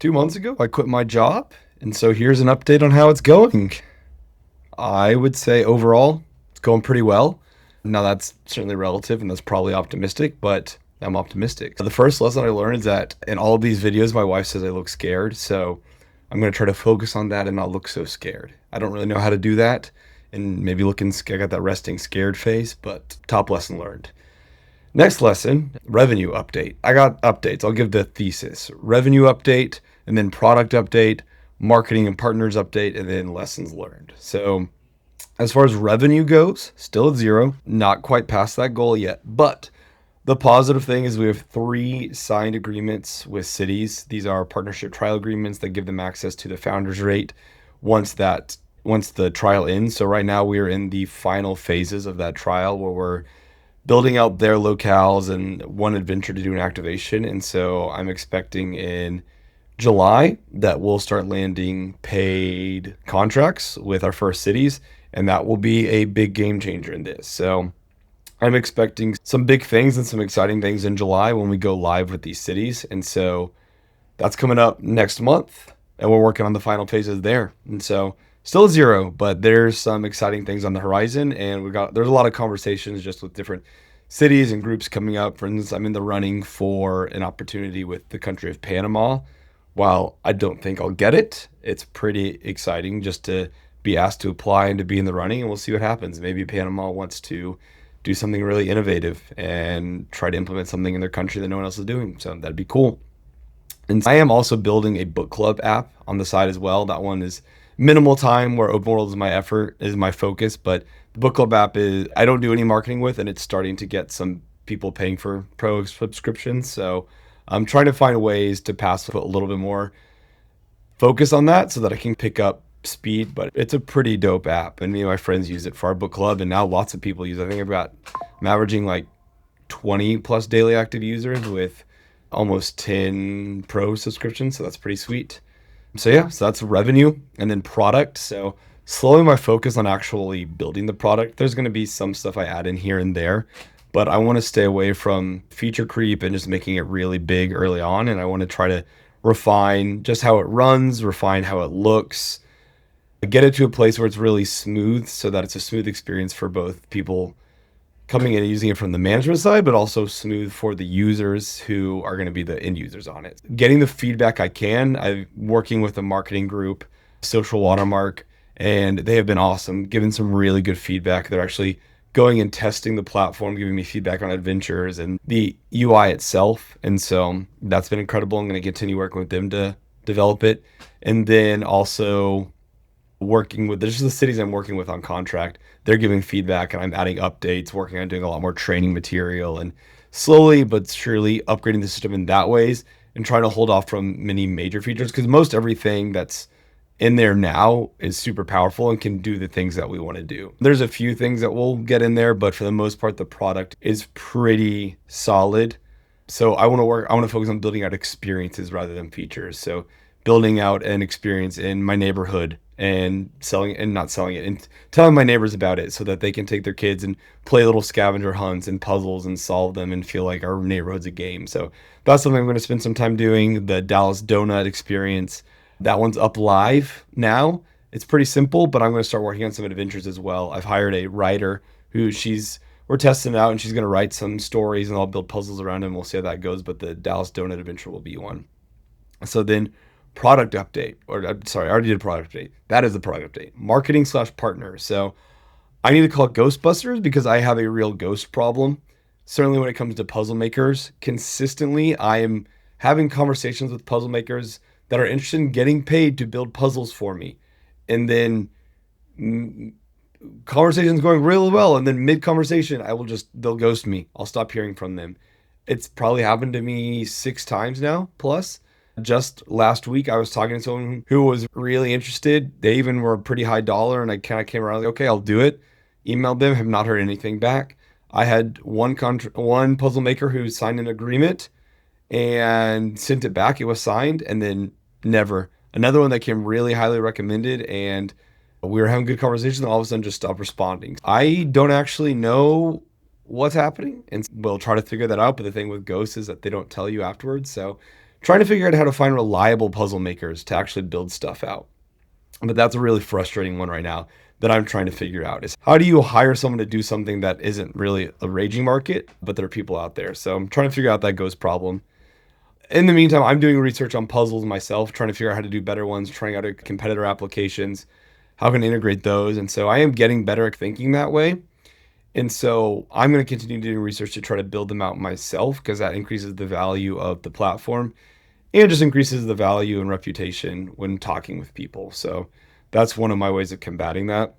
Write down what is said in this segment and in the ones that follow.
2 months ago, I quit my job, and so here's an update on how it's going. I would say overall, it's going pretty well. Now, that's certainly relative, and that's probably optimistic, but I'm optimistic. The first lesson I learned is that in all of these videos, my wife says I look scared, so I'm going to try to focus on that and not look so scared. I don't really know how to do that, and maybe looking, I got that resting scared face, but top lesson learned. Next lesson, revenue update. I got updates. I'll give the thesis. Revenue update, and then product update, marketing and partners update, and then lessons learned. So as far as revenue goes, still at zero, not quite past that goal yet. But the positive thing is we have 3 signed agreements with cities. These are partnership trial agreements that give them access to the founders rate once the trial ends. So right now we are in the final phases of that trial where we're building out their locales and one adventure to do an activation. And so I'm expecting in July that we'll start landing paid contracts with our first cities, and that will be a big game changer in this. So I'm expecting some big things and some exciting things in July when we go live with these cities. And so that's coming up next month, and we're working on the final phases there. And so still zero, but there's some exciting things on the horizon, and there's a lot of conversations just with different cities and groups coming up. For instance, I'm in the running for an opportunity with the country of Panama. While I don't think I'll get it, it's pretty exciting just to be asked to apply and to be in the running, and we'll see what happens. Maybe Panama wants to do something really innovative and try to implement something in their country that no one else is doing. So that'd be cool. And I am also building a book club app on the side as well. That one is minimal time, where open world is my focus, but the book club app is, I don't do any marketing with, and it's starting to get some people paying for pro subscriptions. So I'm trying to find ways to pass a little bit more focus on that so that I can pick up speed, but it's a pretty dope app. And me and my friends use it for our book club, and now lots of people use it. I think I'm averaging like 20 plus daily active users with almost 10 pro subscriptions. So that's pretty sweet. So yeah, so that's revenue, and then product. So slowing my focus on actually building the product. There's going to be some stuff I add in here and there, but I want to stay away from feature creep and just making it really big early on. And I want to try to refine just how it runs, refine how it looks, get it to a place where it's really smooth so that it's a smooth experience for both people coming in and using it from the management side, but also smooth for the users who are going to be the end users on it. Getting the feedback I can. I'm working with a marketing group, Social Watermark, and they have been awesome, giving some really good feedback. They're actually going and testing the platform, giving me feedback on adventures and the UI itself. And so that's been incredible. I'm going to continue working with them to develop it. And then also working with just the cities I'm working with on contract. They're giving feedback, and I'm adding updates, working on doing a lot more training material, and slowly but surely upgrading the system in that ways, and trying to hold off from many major features, because most everything that's in there now is super powerful and can do the things that we want to do. There's a few things that we'll get in there, but for the most part, the product is pretty solid. So I want to focus on building out experiences rather than features. So building out an experience in my neighborhood and not selling it, and telling my neighbors about it so that they can take their kids and play little scavenger hunts and puzzles and solve them and feel like our neighborhood's a game. So that's something I'm going to spend some time doing. The Dallas Donut experience, that one's up live now. It's pretty simple, but I'm going to start working on some adventures as well. I've hired a writer who we're testing it out, and she's going to write some stories, and I'll build puzzles around them. We'll see how that goes, but the Dallas Donut adventure will be one. So then product update, I already did product update. That is the product update. Marketing/partner. So I need to call it Ghostbusters because I have a real ghost problem. Certainly when it comes to puzzle makers, consistently I am having conversations with puzzle makers that are interested in getting paid to build puzzles for me. And then conversations going really well, and then mid-conversation, they'll ghost me. I'll stop hearing from them. It's probably happened to me 6 times now, plus. Just last week, I was talking to someone who was really interested. They even were a pretty high dollar, and I kind of came around like, okay, I'll do it. Emailed them, have not heard anything back. I had one puzzle maker who signed an agreement and sent it back. It was signed, and then never. Another one that came really highly recommended, and we were having good conversations, and all of a sudden just stopped responding. I don't actually know what's happening, and we'll try to figure that out. But the thing with ghosts is that they don't tell you afterwards. So trying to figure out how to find reliable puzzle makers to actually build stuff out. But that's a really frustrating one right now that I'm trying to figure out is how do you hire someone to do something that isn't really a raging market, but there are people out there. So I'm trying to figure out that ghost problem. In the meantime, I'm doing research on puzzles myself, trying to figure out how to do better ones, trying out competitor applications, how can I integrate those. And so I am getting better at thinking that way. And so I'm going to continue doing research to try to build them out myself because that increases the value of the platform and just increases the value and reputation when talking with people. So that's one of my ways of combating that.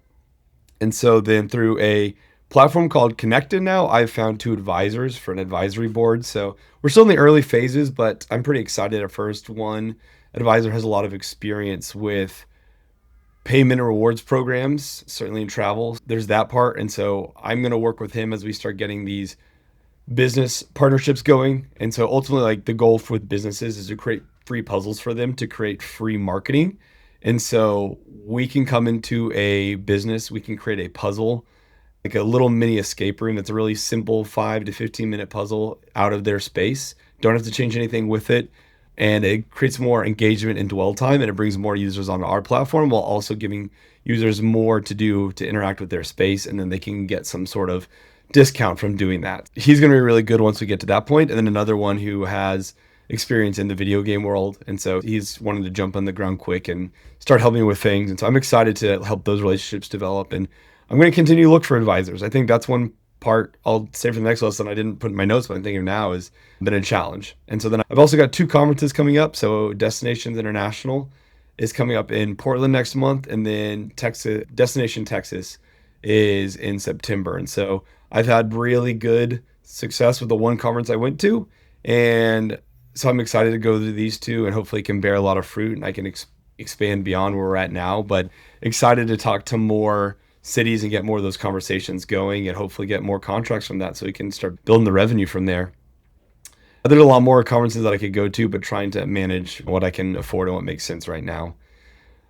And so then through a platform called Connected now, I've found 2 advisors for an advisory board. So we're still in the early phases, but I'm pretty excited at first. One advisor has a lot of experience with payment and rewards programs, certainly in travel. There's that part. And so I'm going to work with him as we start getting these business partnerships going. And so ultimately, like the goal with businesses is to create free puzzles for them, to create free marketing. And so we can come into a business, we can create a puzzle, like a little mini escape room that's a really simple 5 to 15 minute puzzle out of their space. Don't have to change anything with it. And it creates more engagement and dwell time, and it brings more users onto our platform while also giving users more to do to interact with their space. And then they can get some sort of discount from doing that. He's going to be really good once we get to that point. And then another one who has experience in the video game world. And so he's wanting to jump on the ground quick and start helping with things. And so I'm excited to help those relationships develop. And I'm going to continue to look for advisors. I think that's one part I'll say for the next lesson I didn't put in my notes, but I'm thinking of now is been a challenge. And so then I've also got 2 conferences coming up. So Destinations International is coming up in Portland next month. And then Destination Texas is in September. And so I've had really good success with the one conference I went to. And so I'm excited to go to these 2 and hopefully can bear a lot of fruit and I can expand beyond where we're at now, but excited to talk to more cities and get more of those conversations going and hopefully get more contracts from that so we can start building the revenue from there. There's a lot more conferences that I could go to, but trying to manage what I can afford and what makes sense right now.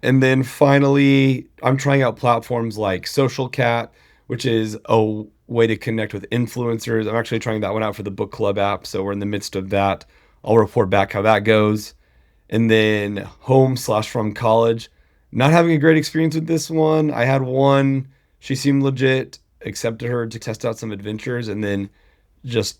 And then finally, I'm trying out platforms like Social Cat, which is a way to connect with influencers. I'm actually trying that one out for the book club app. So we're in the midst of that. I'll report back how that goes. And then home/from college. Not having a great experience with this one. I had one, she seemed legit, accepted her to test out some adventures and then just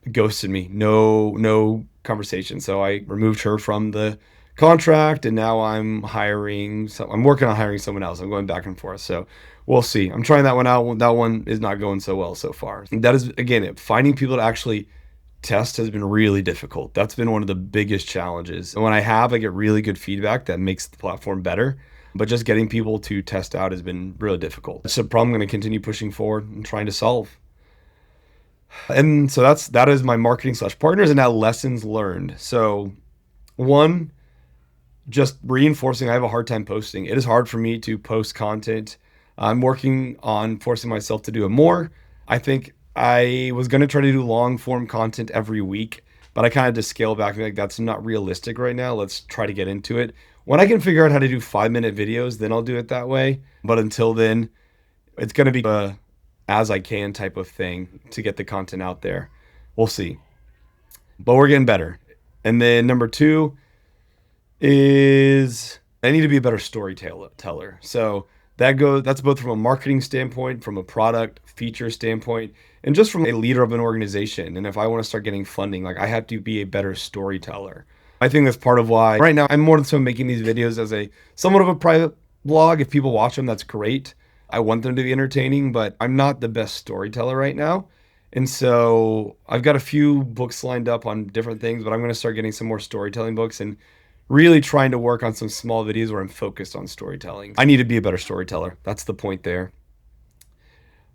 ghosted me. No conversation. So I removed her from the contract and now I'm working on hiring someone else. I'm going back and forth. So we'll see. I'm trying that one out. That one is not going so well so far. And that is, again, finding people to actually test has been really difficult. That's been one of the biggest challenges. And when I get really good feedback that makes the platform better. But just getting people to test out has been really difficult. It's a problem I'm going to continue pushing forward and trying to solve. And so that is my marketing/partners and now lessons learned. So one, just reinforcing, I have a hard time posting. It is hard for me to post content. I'm working on forcing myself to do it more. I think I was going to try to do long form content every week, but I kind of just scale back and be like, that's not realistic right now. Let's try to get into it. When I can figure out how to do 5-minute videos, then I'll do it that way. But until then, it's going to be a as I can type of thing to get the content out there. We'll see. But we're getting better. And then number 2 is I need to be a better storyteller. So that's both from a marketing standpoint, from a product feature standpoint, and just from a leader of an organization. And if I want to start getting funding, like I have to be a better storyteller. I think that's part of why right now I'm more than so making these videos as a somewhat of a private blog. If people watch them, that's great. I want them to be entertaining, but I'm not the best storyteller right now. And so I've got a few books lined up on different things, but I'm going to start getting some more storytelling books and really trying to work on some small videos where I'm focused on storytelling. I need to be a better storyteller. That's the point there.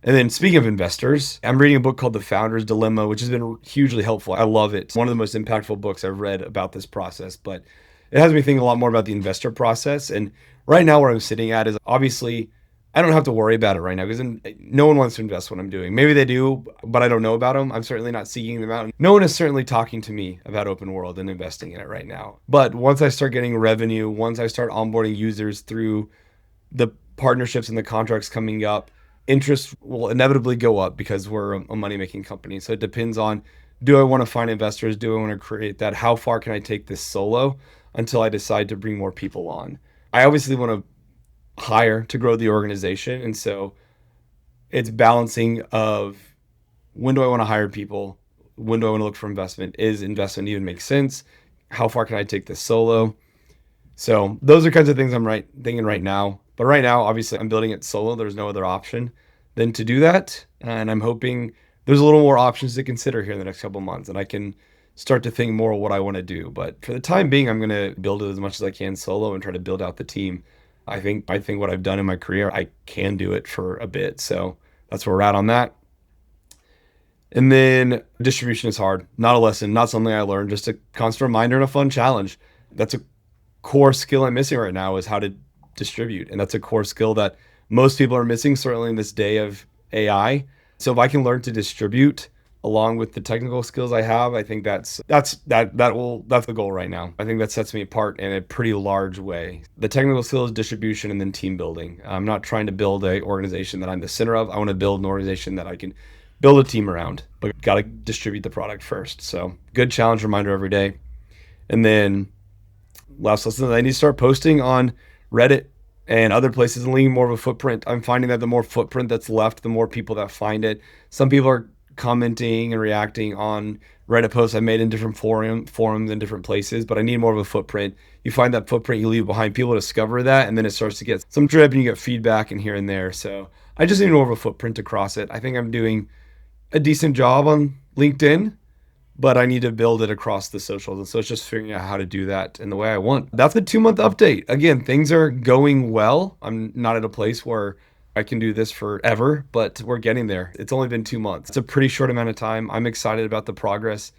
And then speaking of investors, I'm reading a book called The Founder's Dilemma, which has been hugely helpful. I love it. It's one of the most impactful books I've read about this process, but it has me thinking a lot more about the investor process. And right now where I'm sitting at is obviously I don't have to worry about it right now because no one wants to invest what I'm doing. Maybe they do, but I don't know about them. I'm certainly not seeking them out. No one is certainly talking to me about open world and investing in it right now. But once I start getting revenue, once I start onboarding users through the partnerships and the contracts coming up, interest will inevitably go up because we're a money-making company. So it depends on Do I want to find investors? Do I want to create that? How far can I take this solo until I decide to bring more people on? I obviously want to hire to grow the organization. And so it's balancing of when do I want to hire people? When do I want to look for investment? Is investment even make sense? How far can I take this solo? So those are kinds of things I'm thinking right now. But right now, obviously, I'm building it solo. There's no other option than to do that. And I'm hoping there's a little more options to consider here in the next couple of months, and I can start to think more of what I want to do. But for the time being, I'm going to build it as much as I can solo and try to build out the team. I think what I've done in my career, I can do it for a bit. So that's where we're at on that. And then distribution is hard. Not a lesson, not something I learned, just a constant reminder and a fun challenge. That's a core skill I'm missing right now is how to distribute. And that's a core skill that most people are missing, certainly in this day of AI. So if I can learn to distribute along with the technical skills I have, I think that's the goal right now. I think that sets me apart in a pretty large way. The technical skills, distribution, and then team building. I'm not trying to build an organization that I'm the center of. I want to build an organization that I can build a team around, but got to distribute the product first. So good challenge reminder every day. And then last lesson, I need to start posting on Reddit and other places and leaving more of a footprint. I'm finding that the more footprint that's left, the more people that find it. Some people are commenting and reacting on Reddit posts I made in different forums in different places, but I need more of a footprint. You find that footprint, you leave behind, people discover that, and then it starts to get some drip and you get feedback and here and there. So I just need more of a footprint across it. I think I'm doing a decent job on LinkedIn, but I need to build it across the socials. And so it's just figuring out how to do that in the way I want. That's a 2-month update. Again, things are going well. I'm not at a place where I can do this forever, but we're getting there. It's only been 2 months. It's a pretty short amount of time. I'm excited about the progress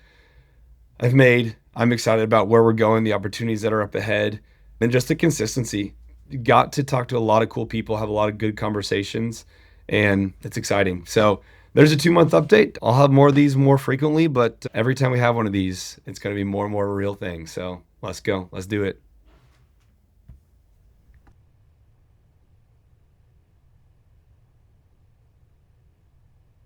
I've made. I'm excited about where we're going, the opportunities that are up ahead, and just the consistency. Got to talk to a lot of cool people, have a lot of good conversations, and it's exciting. So there's a 2-month update. I'll have more of these more frequently, but every time we have one of these, it's going to be more and more of a real thing. So let's go. Let's do it.